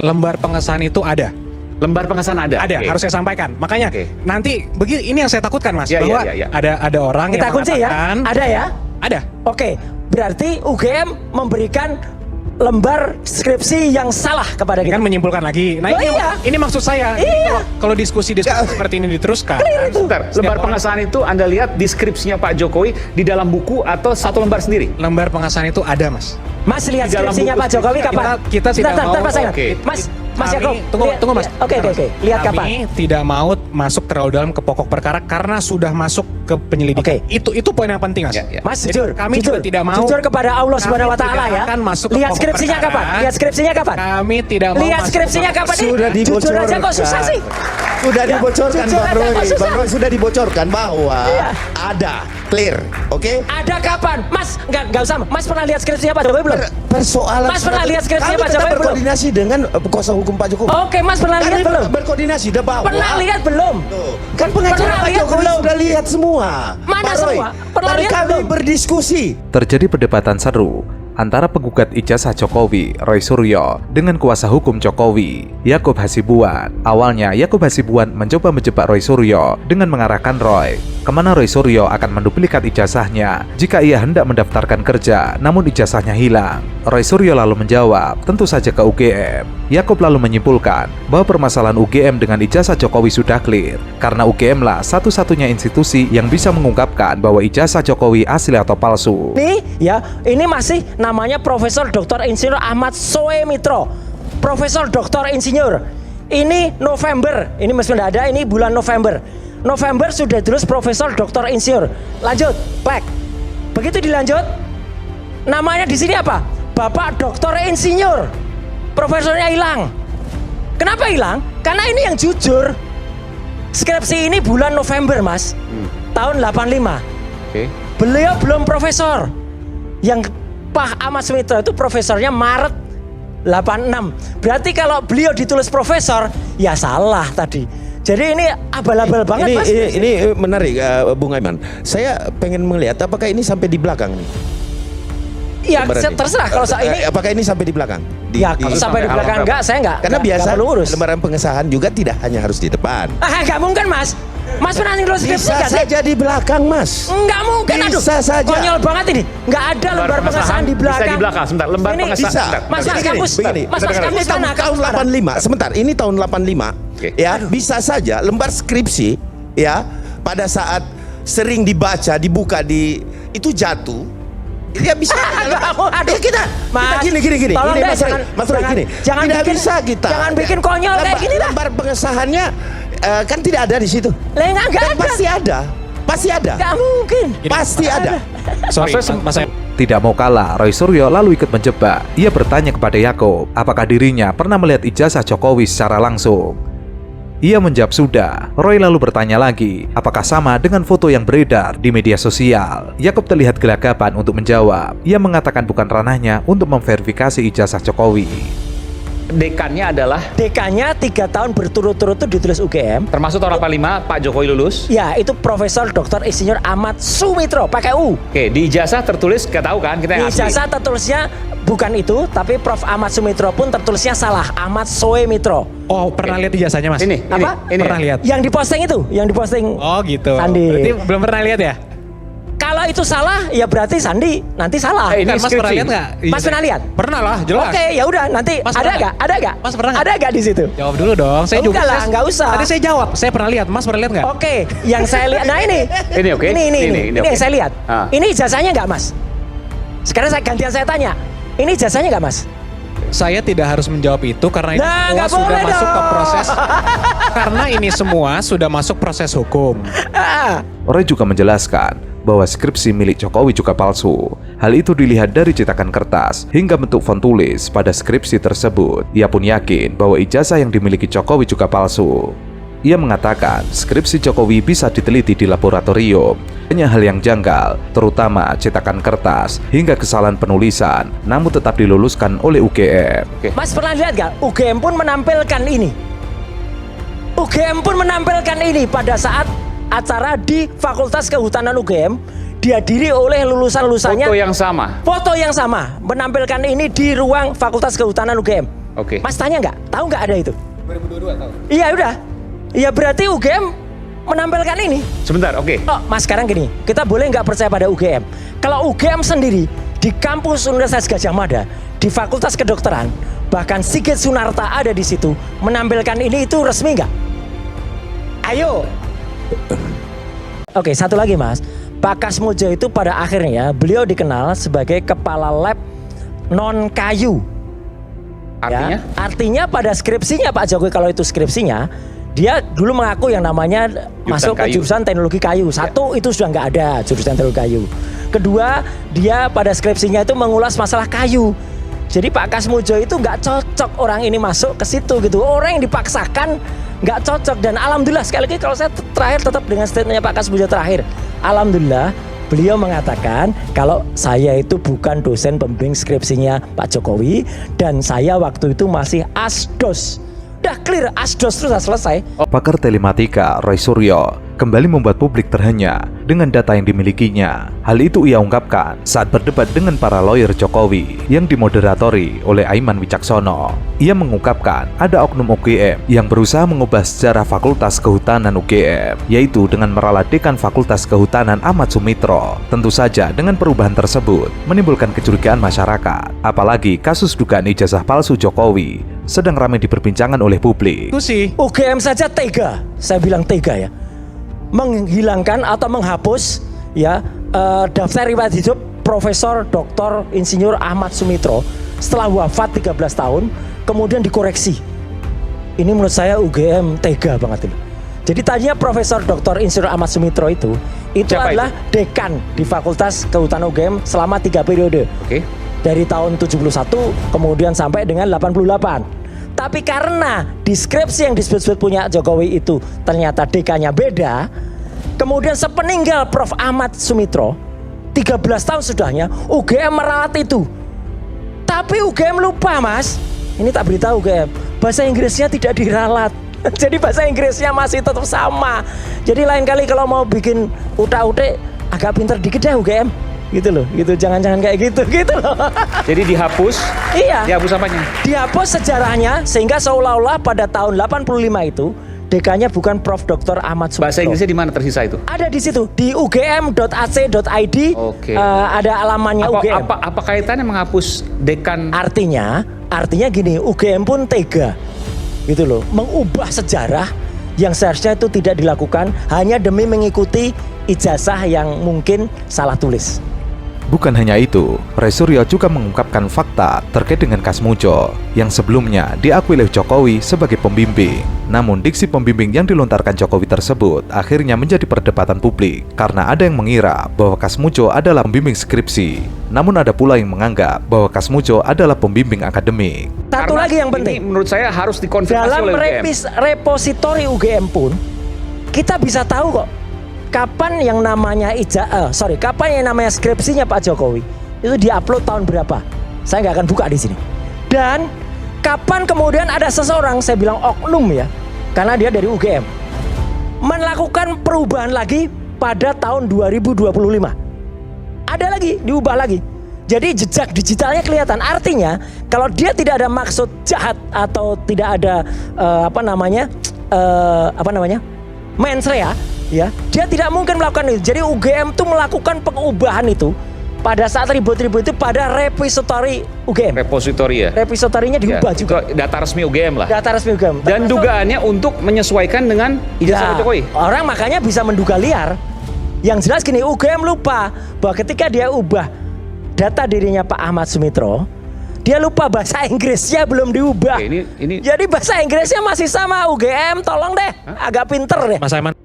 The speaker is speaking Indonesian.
lembar pengesahan itu ada. Lembar pengesahan ada? Ada, harus saya sampaikan. Makanya nanti begini, ini yang saya takutkan Mas, bahwa ada orang kita yang kunci mengatakan ya? Ada ya? Ada. Oke, berarti UGM memberikan lembar skripsi yang salah kepada Ini kita. kan menyimpulkan lagi. Nah, Oh, iya. ini maksud saya. Iya. Kalau diskusi seperti ini diteruskan. Sebentar, lembar pengesahan itu Anda lihat deskripsinya Pak Jokowi di dalam buku atau satu lembar sendiri? Lembar pengesahan itu ada, Mas. Mas lihat Di dalam skripsinya buku Pak Jokowi kapan? kita tidak Sebentar, mau- Mas Ainat. Oke. Mas Yakob. Tunggu Mas. Oke. Lihat kapan? Kami tidak mau masuk terlalu dalam ke pokok perkara karena sudah masuk ke penyelidikan. Oke. Itu poin yang penting, Mas. Mas Jadi jujur, kami jujur, juga tidak mau. jujur kepada Allah Subhanahu wa Kami taala tidak ya. akan masuk ke Lihat pokok skripsinya perkara. kapan? Lihat skripsinya kapan? Kami tidak mau Lihat masuk skripsinya ke- kapan? Sudah Nih, jujur aja kok susah sih. Sudah dibocorkan jujur Bang aja, Roy. kok susah? Bang Roy sudah dibocorkan bahwa Iya. ada clear, oke? Ada kapan? Mas, enggak usah. Mas pernah lihat skripsinya Pak Jokowi belum? Persoalan Mas pernah lihat skripsinya kami Pak tetap Jokowi belum? berkoordinasi dengan kuasa hukum Pak Jokowi. Oke, Mas pernah lihat Kami belum? berkoordinasi udah bawa. Pernah lihat belum? Tuh. Kan pengacara Pernah Pak lihat Jokowi belum? sudah lihat semua. Mana Pak Roy, semua? Pernah mari lihat kami belum? berdiskusi. Terjadi perdebatan seru antara penggugat ijazah Jokowi, Roy Suryo, dengan kuasa hukum Jokowi, Yakub Hasibuan. Awalnya, Yakub Hasibuan mencoba menjebak Roy Suryo dengan mengarahkan Roy kemana Roy Suryo akan menduplikat ijazahnya jika ia hendak mendaftarkan kerja, namun ijazahnya hilang. Roy Suryo lalu menjawab, tentu saja ke UGM. Yakub lalu menyimpulkan bahwa permasalahan UGM dengan ijazah Jokowi sudah clear, karena UGM lah satu-satunya institusi yang bisa mengungkapkan bahwa ijazah Jokowi asli atau palsu. Nih, ya, ini masih namanya Profesor Dr. Insinyur Ahmad Soemitro. Profesor Dr. Insinyur. Ini November, ini meskipun tidak ada, ini bulan November. November sudah terus Profesor Dr. Insinyur. Lanjut, plek. Begitu dilanjut, namanya di sini apa? Bapak Dr. Insinyur. Profesornya hilang. Kenapa hilang? Karena ini yang jujur. Skripsi ini bulan November, Mas. Tahun 85. Oke. Beliau belum profesor. Yang Pak Ahmad Sumitro itu profesornya Maret 86. Berarti kalau beliau ditulis profesor, ya salah tadi. Jadi ini abal-abal banget, Mas. Ini menarik, Bung Aiman. Saya pengen melihat apakah ini sampai di belakang nih. Ya lembaran ini. terserah kalau ini. Apakah ini sampai di belakang? Ya kalau sampai di belakang enggak, saya enggak. Karena enggak biasa perlu urus. lembaran pengesahan juga tidak hanya harus di depan. Enggak mungkin, Mas. Mas pernah nulis skripsi Bisa enggak sih? saja di belakang, Mas. Enggak mungkin, aduh. Bisa saja. Konyol banget ini. Enggak ada lembar pengesahan di belakang. Bisa di belakang, sebentar. Lembar Ini pengesahan. Bisa. Sebentar. Mas Begini, kampus. begini. Mas Ini kampus kan tahun 85. Sebentar, ini tahun 85. Oke. Ya, bisa saja lembar skripsi ya pada saat sering dibaca, dibuka itu jatuh. Dia bisa. Aduh, Ya, kita Mas, gini. tolong Ini deh, Mas Roy, Mas Roy, gini. jangan Tidak bikin, bisa kita. Jangan bikin konyol kayak gini lah. Lembar pengesahannya kan tidak ada di situ. Lah enggak Dan ada. pasti ada. Pasti ada. Enggak mungkin. Pasti ada. Sorry, Mas. Tidak mau kalah, Roy Suryo lalu ikut menjebak. Ia bertanya kepada Yakub, apakah dirinya pernah melihat ijazah Jokowi secara langsung. Ia menjawab sudah. Roy lalu bertanya lagi, apakah sama dengan foto yang beredar di media sosial? Yakub terlihat gelagapan untuk menjawab. Ia mengatakan bukan ranahnya untuk memverifikasi ijazah Jokowi. Dekannya adalah Dekannya 3 tahun berturut-turut itu ditulis UGM. termasuk tahun 85 Pak Jokowi lulus. Ya, itu Profesor Dr. Insinyur Ahmad Sumitro pakai U. Oke, di ijazah tertulis, nggak tahu kan kita Di yang asli. ijazah tertulisnya bukan itu, tapi Prof. Ahmad Sumitro pun tertulisnya salah, Ahmad Soemitro. Oh, pernah lihat ijazahnya, Mas? Ini, Apa? Ini. Pernah lihat. Yang diposting itu, yang diposting Oh, gitu. Sandi. Berarti belum pernah lihat ya? Kalau itu salah, ya berarti Sandi nanti salah. Ini Mas skripsi. pernah lihat nggak? Mas pernah lihat? Pernah lah, jelas. Oke, ya udah nanti Mas ada pernah nggak? Ada nggak? Mas pernah nggak? Ada nggak di situ? Jawab dulu dong. Saya Enggak lah, nggak usah. Tadi saya jawab. Saya pernah lihat. Mas pernah lihat nggak? Oke, yang saya lihat. Nah ini. Ini oke. Ini oke. yang saya lihat. Ah. Ini ijazahnya nggak, Mas? Sekarang gantian saya tanya. Ini ijazahnya nggak, Mas? Saya tidak harus menjawab itu karena ini Nah, semua nggak sudah boleh masuk ke dong. proses. Karena ini semua sudah masuk proses hukum. Ah. Roy juga menjelaskan bahwa skripsi milik Jokowi juga palsu. Hal itu dilihat dari cetakan kertas hingga bentuk font tulis pada skripsi tersebut. Ia pun yakin bahwa ijazah yang dimiliki Jokowi juga palsu. Ia mengatakan skripsi Jokowi bisa diteliti di laboratorium. Hanya hal yang janggal, terutama cetakan kertas hingga kesalahan penulisan, namun tetap diluluskan oleh UGM. Mas pernah lihat nggak? UGM pun menampilkan ini. UGM pun menampilkan ini pada saat acara di Fakultas Kehutanan UGM, dihadiri oleh lulusan-lulusannya. Foto yang sama. Foto yang sama menampilkan ini di ruang Fakultas Kehutanan UGM. Oke. Mas tanya nggak? Tahu nggak ada itu? 2022 tahu. Iya udah. Iya berarti UGM menampilkan ini. Sebentar, oke. Oh, Mas sekarang gini, kita boleh nggak percaya pada UGM? Kalau UGM sendiri di kampus Universitas Gadjah Mada, di Fakultas Kedokteran, bahkan Sigit Sunarta ada di situ, menampilkan ini, itu resmi nggak? Ayo. Oke, satu lagi Mas. Pak Kasmojo itu pada akhirnya beliau dikenal sebagai kepala lab non kayu. Artinya? Ya, artinya pada skripsinya Pak Jokowi, kalau itu skripsinya, dia dulu mengaku yang namanya masuk ke kayu. jurusan teknologi kayu. Satu, itu sudah nggak ada jurusan teknologi kayu. Kedua, dia pada skripsinya itu mengulas masalah kayu. Jadi Pak Kasmojo itu nggak cocok orang ini masuk ke situ gitu. Orang yang dipaksakan nggak cocok. Dan alhamdulillah, sekali lagi kalau saya terakhir tetap dengan statementnya Pak Kasmojo terakhir, alhamdulillah beliau mengatakan kalau saya itu bukan dosen pembimbing skripsinya Pak Jokowi, dan saya waktu itu masih asdos. Udah clear, asdos terus sudah selesai. Pakar telematika Roy Suryo kembali membuat publik terhenyak dengan data yang dimilikinya. Hal itu ia ungkapkan saat berdebat dengan para lawyer Jokowi yang dimoderatori oleh Aiman Wicaksono. Ia mengungkapkan ada oknum UGM yang berusaha mengubah sejarah Fakultas Kehutanan UGM, yaitu dengan meralat Dekan Fakultas Kehutanan Ahmad Sumitro. Tentu saja dengan perubahan tersebut menimbulkan kecurigaan masyarakat. Apalagi kasus dugaan ijazah palsu Jokowi sedang ramai diperbincangkan oleh publik. Itu sih. UGM saja tega, saya bilang tega ya, menghilangkan atau menghapus ya daftar riwayat hidup Profesor Dr. Insinyur Ahmad Sumitro setelah wafat 13 tahun, kemudian dikoreksi. Ini menurut saya UGM tega banget ini. Jadi tadinya Profesor Dr. Insinyur Ahmad Sumitro itu Siapa adalah dekan di Fakultas Kehutanan UGM selama 3 periode. Oke. Dari tahun 71 kemudian sampai dengan 88. Tapi karena deskripsi yang disebut-sebut punya Jokowi itu ternyata dekannya beda, kemudian sepeninggal Prof. Ahmad Sumitro 13 tahun sudahnya UGM meralat itu. Tapi UGM lupa Mas, ini tak beritahu UGM, bahasa Inggrisnya tidak diralat. Jadi bahasa Inggrisnya masih tetap sama. Jadi lain kali kalau mau bikin utak-utik agak pinter dikit deh UGM. Gitu loh, gitu, jangan-jangan kayak gitu loh. Jadi dihapus. Iya. Dihapus apanya? Dihapus sejarahnya sehingga seolah-olah pada tahun 85 itu dekannya bukan Prof. Dr. Ahmad Sumitro. Bahasa Inggrisnya di mana tersisa itu? Ada di situ di ugm.ac.id. Oke. Ada alamannya UGM. Apa kaitannya menghapus dekan? Artinya gini, UGM pun tega gitu loh, mengubah sejarah yang seharusnya itu tidak dilakukan hanya demi mengikuti ijazah yang mungkin salah tulis. Bukan hanya itu, Roy Suryo juga mengungkapkan fakta terkait dengan Kasmojo yang sebelumnya diakui oleh Jokowi sebagai pembimbing. Namun diksi pembimbing yang dilontarkan Jokowi tersebut akhirnya menjadi perdebatan publik karena ada yang mengira bahwa Kasmojo adalah pembimbing skripsi. Namun ada pula yang menganggap bahwa Kasmojo adalah pembimbing akademik. Satu Karena lagi yang penting, ini menurut saya harus dikonfirmasi dalam oleh UGM. repositori UGM pun kita bisa tahu kok kapan yang namanya kapan yang namanya skripsinya Pak Jokowi itu diupload tahun berapa. Saya nggak akan buka di sini. Dan kapan kemudian ada seseorang, saya bilang oknum ya, karena dia dari UGM, melakukan perubahan lagi pada tahun 2025. Ada lagi, diubah lagi. Jadi jejak digitalnya kelihatan. Artinya kalau dia tidak ada maksud jahat atau tidak ada mens rea, ya, dia tidak mungkin melakukan itu. Jadi UGM tuh melakukan pengubahan itu pada saat ribut-ribut itu pada repository UGM. Repositori ya. Repositorinya diubah Ya, juga. itu data resmi UGM lah. Data resmi UGM. Dan dugaannya untuk menyesuaikan dengan ijazah Pak Jokowi. Orang makanya bisa menduga liar. Yang jelas gini, UGM lupa bahwa ketika dia ubah data dirinya Pak Ahmad Sumitro, dia lupa bahasa Inggrisnya belum diubah. Oke, ini Jadi bahasa Inggrisnya masih sama. UGM tolong deh, agak pinter deh. Mas Aiman.